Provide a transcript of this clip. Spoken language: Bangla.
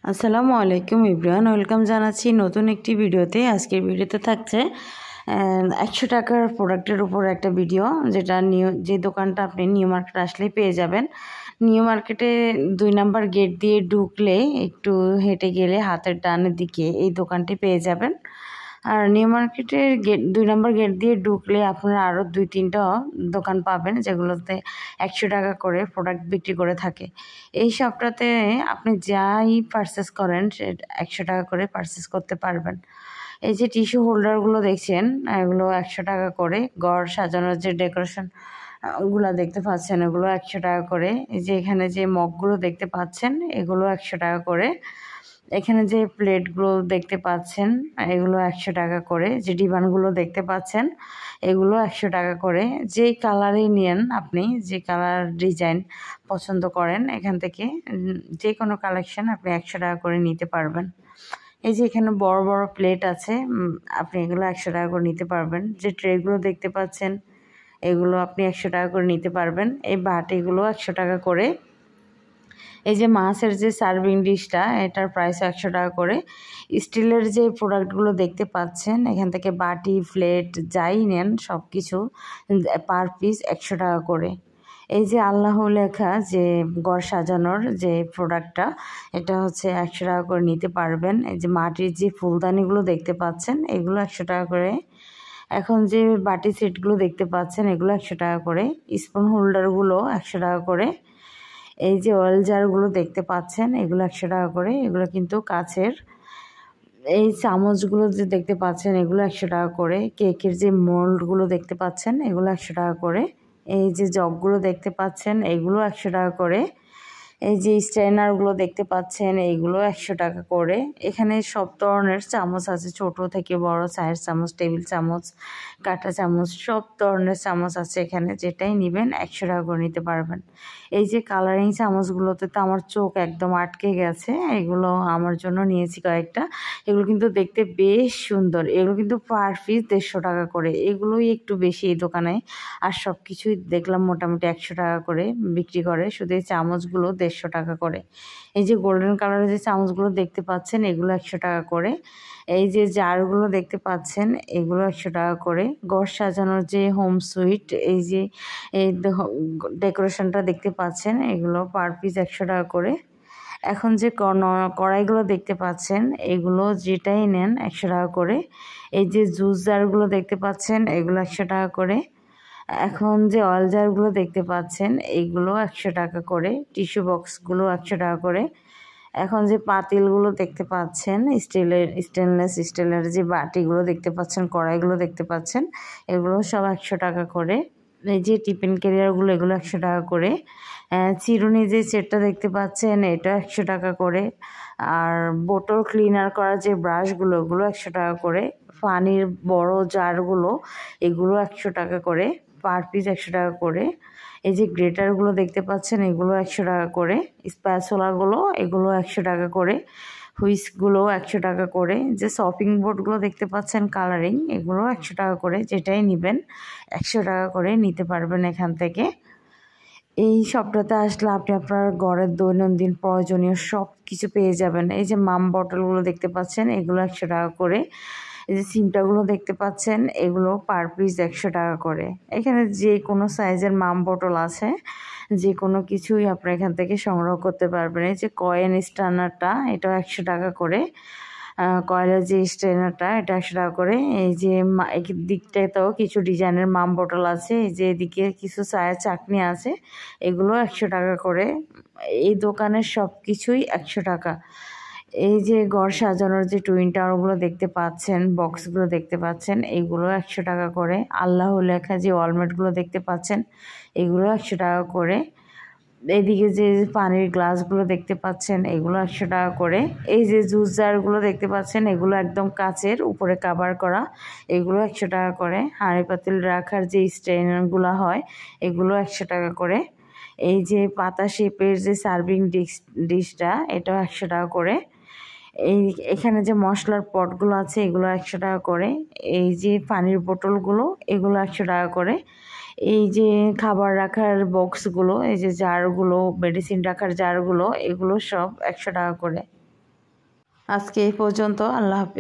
আসসালামু আলাইকুম এভরিওয়ান, ওয়েলকাম জানাচ্ছি নতুন একটি ভিডিওতে। আজকের ভিডিওতে থাকছে 100 টাকার প্রোডাক্টের উপর একটা ভিডিও, যেটা যে দোকানটা আপনি নিউ মার্কেট আসলেই পেয়ে যাবেন। নিউ মার্কেটে 2 নাম্বার গেট দিয়ে ঢুকলে একটু হেঁটে গেলে হাতের ডানের দিকে এই দোকানটি পেয়ে যাবেন। আর নিউ মার্কেটের 2 নাম্বার গেট দিয়ে ঢুকলে আপনারা আরও 2-3টা দোকান পাবেন, যেগুলোতে 100 টাকা করে প্রোডাক্ট বিক্রি করে থাকে। এই শপটাতে আপনি যাই পারচেস করেন সে 100 টাকা করে পারচেস করতে পারবেন। এই যে টিস্যু হোল্ডারগুলো দেখছেন, এগুলো 100 টাকা করে। ঘর সাজানোর যে ডেকোরেশন গুলা দেখতে পাচ্ছেন, এগুলো 100 টাকা করে। এই যে এখানে যে মগগুলো দেখতে পাচ্ছেন, এগুলো 100 টাকা করে। এখানে যে প্লেটগুলো দেখতে পাচ্ছেন, এগুলো 100 টাকা করে। যে ডিবানগুলো দেখতে পাচ্ছেন, এগুলো 100 টাকা করে। যেই কালারই নেন আপনি, যে কালার ডিজাইন পছন্দ করেন, এখান থেকে যে কোনো কালেকশন আপনি 100 টাকা করে নিতে পারবেন। এই যে এখানে বড় বড় প্লেট আছে, আপনি এগুলো 100 টাকা করে নিতে পারবেন। যে ট্রেগুলো দেখতে পাচ্ছেন, এগুলো আপনি 100 টাকা করে নিতে পারবেন। এই বাটিগুলো 100 টাকা করে। এই যে মাছের যে সার্ভিং ডিশটা, এটার প্রাইস 100 টাকা করে। স্টিলের যে প্রোডাক্টগুলো দেখতে পাচ্ছেন, এখান থেকে বাটি, প্লেট যাই নেন সব কিছু পার পিস 100 টাকা করে। এই যে আল্লাহ লেখা যে ঘর সাজানোর যে প্রোডাক্টটা, এটা হচ্ছে 100 টাকা করে নিতে পারবেন। এই যে মাটির যে ফুলদানিগুলো দেখতে পাচ্ছেন, এগুলো 100 টাকা করে। এখন যে বাটি সেটগুলো দেখতে পাচ্ছেন, এগুলো 100 টাকা করে। স্পুন হোল্ডারগুলো 100 টাকা করে। এই যে অয়েল জারগুলো দেখতে পাচ্ছেন, এগুলো 100 টাকা করে। এগুলো কিন্তু কাচের। এই চামচগুলো যে দেখতে পাচ্ছেন, এগুলো 100 টাকা করে। কেকের যে মোল্ডগুলো দেখতে পাচ্ছেন, এগুলো 100 টাকা করে। এই যে জগগুলো দেখতে পাচ্ছেন, এগুলো 100 টাকা করে। এই যে স্ট্রেনারগুলো দেখতে পাচ্ছেন, এইগুলো 100 টাকা করে। এখানে সব ধরনের চামচ আছে, ছোট থেকে বড়, চায়ের চামচ, টেবিল চামচ, কাঁটা চামচ, সব ধরনের চামচ আছে এখানে। যেটাই নেবেন 100 টাকা করে নিতে পারবেন। এই যে কালারিং চামচগুলোতে তো আমার চোখ একদম আটকে গেছে, এগুলো আমার জন্য নিয়েছি কয়েকটা। এগুলো কিন্তু দেখতে বেশ সুন্দর। এগুলো কিন্তু পার পিস 150 টাকা করে। এগুলোই একটু বেশি এই দোকানে। আর সব কিছুই দেখলাম মোটামুটি 100 টাকা করে বিক্রি করে। শুধু এই চামচগুলো 150 টাকা করে। এই যে গোল্ডেন কালারের যে চামচগুলো দেখতে পাচ্ছেন, এগুলো 100 টাকা করে। এই যে জারগুলো দেখতে পাচ্ছেন, এগুলো 100 টাকা করে। ঘর সাজানোর যে হোম সুইট, এই যে এই ডেকোরেশনটা দেখতে পাচ্ছেন, এগুলো পার পিস 100 টাকা করে। এখন যে কড়াইগুলো দেখতে পাচ্ছেন, এগুলো যেটাই নেন 100 টাকা করে। এই যে জুস জারগুলো দেখতে পাচ্ছেন, এগুলো 100 টাকা করে। এখন যে অয়েল জারগুলো দেখতে পাচ্ছেন, এইগুলো 100 টাকা করে। টিস্যু বক্সগুলো 100 টাকা করে। এখন যে পাতিলগুলো দেখতে পাচ্ছেন, স্টেনলেস স্টিলের যে বাটিগুলো দেখতে পাচ্ছেন, কড়াইগুলো দেখতে পাচ্ছেন, এগুলো সব 100 টাকা করে। এই যে টিফিন ক্যারিয়ারগুলো, এগুলো 100 টাকা করে। চিরুনি যে সেটটা দেখতে পাচ্ছেন, এটা 100 টাকা করে। আর বোতল ক্লিনার করার যে ব্রাশগুলো, ওগুলো 100 টাকা করে। পানির বড় জারগুলো, এগুলো 100 টাকা করে। পার পিস 100 টাকা করে। এই যে গ্রেটারগুলো দেখতে পাচ্ছেন, এগুলো 100 টাকা করে। স্প্যাচুলাগুলো, এগুলো 100 টাকা করে। হুইস্কগুলো 100 টাকা করে। যে শপিং বোর্ডগুলো দেখতে পাচ্ছেন কালারিং, এগুলো 100 টাকা করে। যেটাই নেবেন 100 টাকা করে নিতে পারবেন এখান থেকে। এই শপটাতে আসলে আপনি আপনার ঘরের দৈনন্দিন প্রয়োজনীয় সব কিছু পেয়ে যাবেন। এই যে মাম বটলগুলো দেখতে পাচ্ছেন, এগুলো 100 টাকা করে। এই যে সিমটাগুলো দেখতে পাচ্ছেন, এগুলো পার পিস 100 টাকা করে। এখানে যে কোনো সাইজের মাম বটল আছে, যে কোনো কিছুই আপনার এখান থেকে সংগ্রহ করতে পারবেন। এই যে কয়েন স্টানারটা, এটাও 100 টাকা করে। কয়লার যে স্ট্রেনারটা, এটা 100 টাকা করে। এই যে দিকটাতেও কিছু ডিজাইনের মাম বটল আছে। এই যে এদিকে কিছু চায়ের চাকনি আছে, এগুলো 100 টাকা করে। এই দোকানের সব কিছুই 100 টাকা। এই যে ঘর সাজানোর যে টুইন টাওয়ারগুলো দেখতে পাচ্ছেন, বক্সগুলো দেখতে পাচ্ছেন, এগুলো 100 টাকা করে। আল্লাহ লেখা যে ওয়ালমেটগুলো দেখতে পাচ্ছেন, এগুলো 100 টাকা করে। এদিকে যে পানির গ্লাসগুলো দেখতে পাচ্ছেন, এগুলো 100 টাকা করে। এই যে জুস জারগুলো দেখতে পাচ্ছেন, এগুলো একদম কাচের, উপরে কাভার করা, এগুলো 100 টাকা করে। হাঁড়ি পাতিল রাখার যে স্ট্রেনারগুলো হয়, এগুলো 100 টাকা করে। এই যে পাতা শেপের যে সার্ভিং ডিশটা, এটাও 100 টাকা করে। এখানে যে মশলার পটগুলো আছে, এগুলো 100 টাকা করে। এই যে পানির বোতলগুলো, এগুলো 100 টাকা করে। এই যে খাবার রাখার বক্সগুলো, এই যে জারগুলো, মেডিসিন রাখার জারগুলো, এগুলো সব 100 টাকা করে। আজকে এই পর্যন্ত। আল্লাহ হাফেজ।